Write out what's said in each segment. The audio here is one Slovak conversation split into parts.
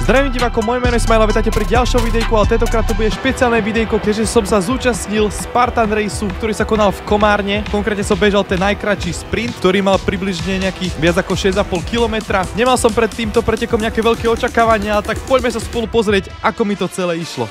Zdravím divákov, moje meno je Smilo, vítajte pri ďalšom videjku, ale tentokrát to bude špeciálne videjko, keďže som sa zúčastnil Spartan Raceu, ktorý sa konal v Komárne. Konkrétne som bežal ten najkratší sprint, ktorý mal približne nejakých viac ako 6,5 km. Nemal som pred týmto pretekom nejaké veľké očakávania, tak poďme sa spolu pozrieť, ako mi to celé išlo.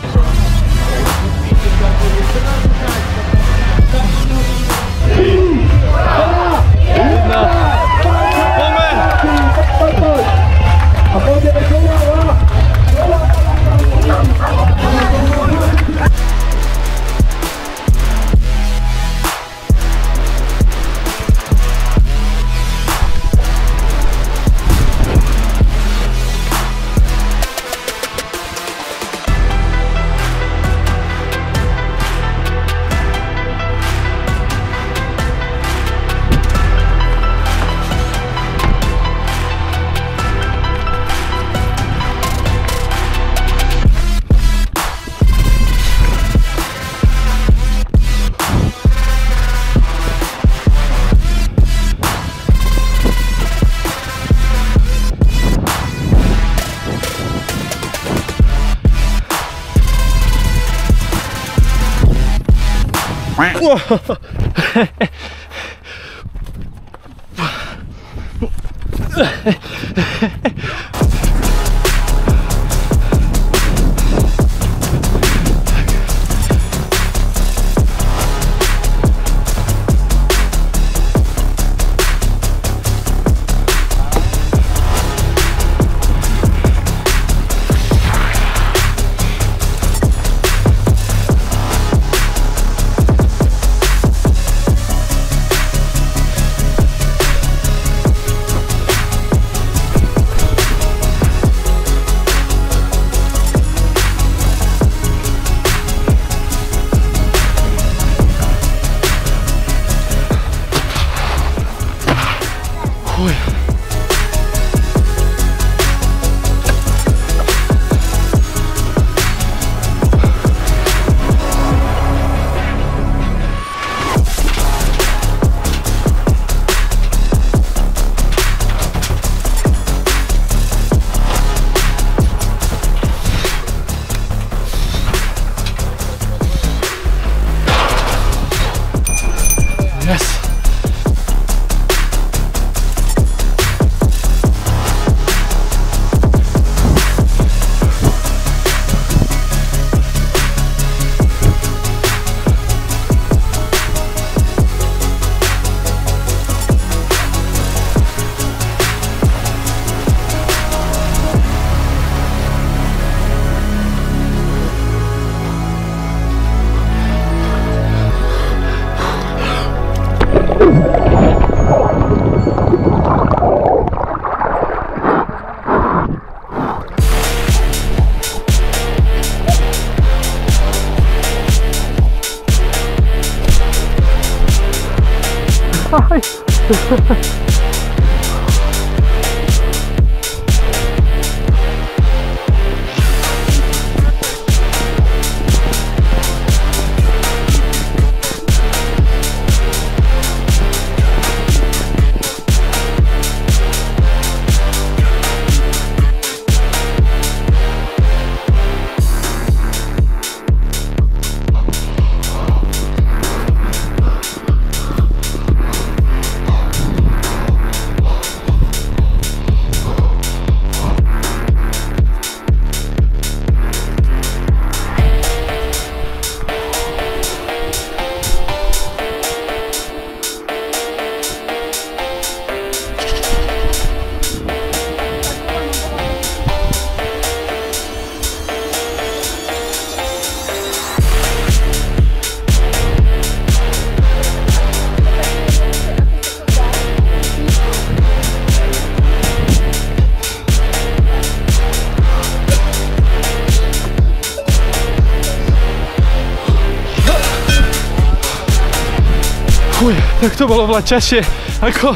Tak to bolo veľa ťažšie, ako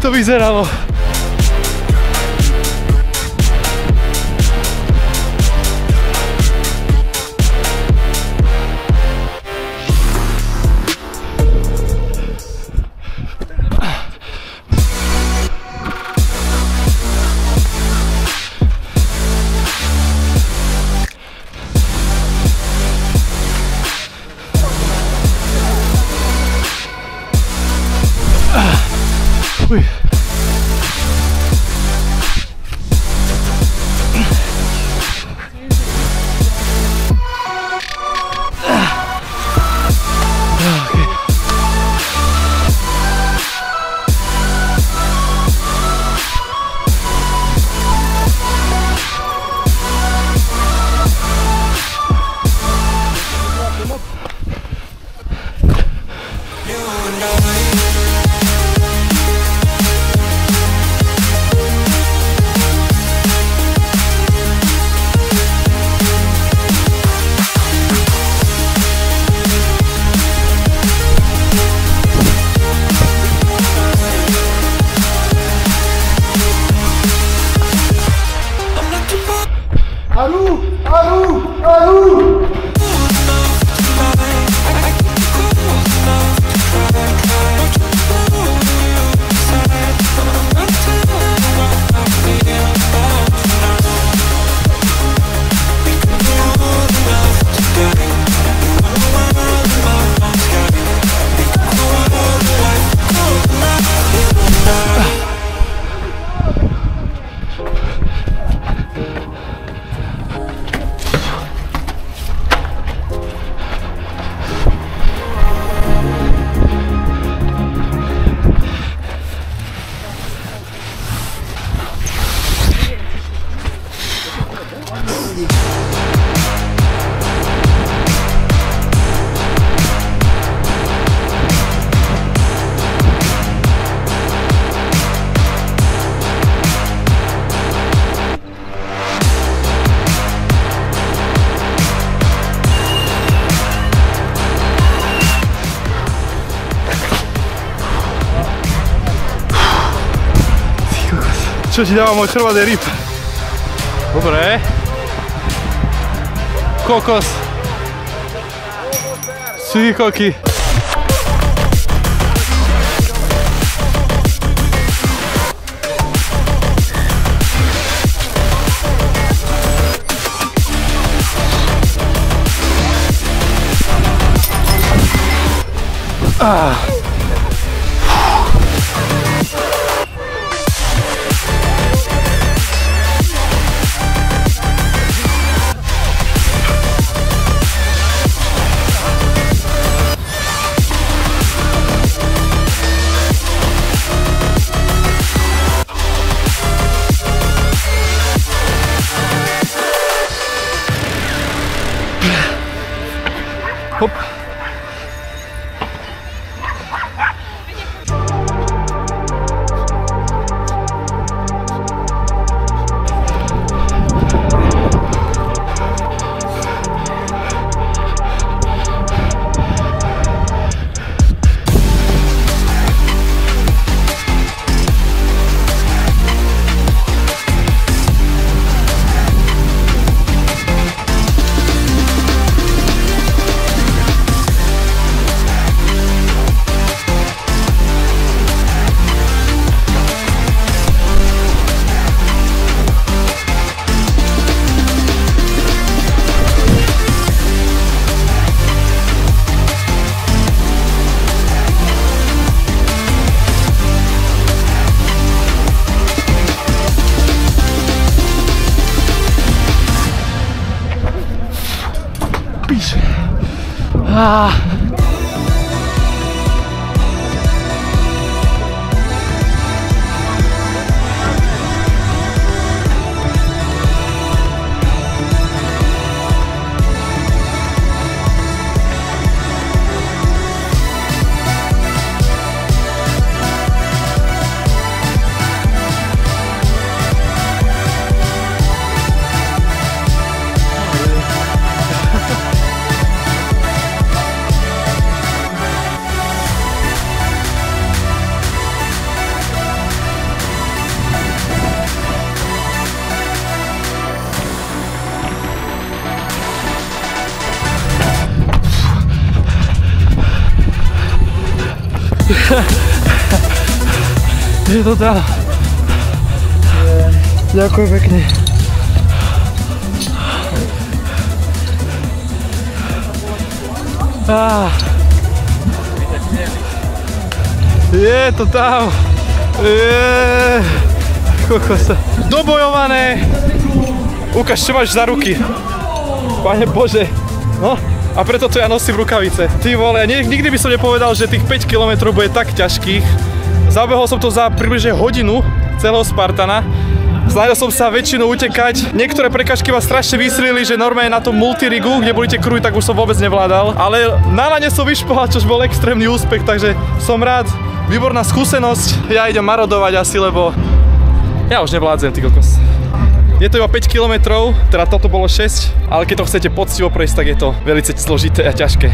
to vyzeralo. Čo ti dáva môj chrbát ryb? Dobre. Kokos. Ty koky. Hop. Píš. Je to tam. Ďakujem pekne. Je to tam. Kokosa. Dobojované. Ukáž, čo máš za ruky. Pane Bože. No. A preto to ja nosím rukavice. Ty vole, nikdy by som nepovedal, že tých 5 km bude tak ťažkých. Zabehol som to za približne hodinu celého Spartana. Snažil som sa väčšinu utekať. Niektoré prekažky ma strašne vysilili, že normálne na tom multirigu, kde budete krúť, tak už som vôbec nevládal. Ale na lane som vyšpohal, čož bol extrémny úspech, takže som rád. Výborná skúsenosť. Ja idem marodovať asi, lebo ja už nevládzem, ty kokos. Je to iba 5 km, teda toto bolo 6, ale keď to chcete poctivo prejsť, tak je to veľmi zložité a ťažké.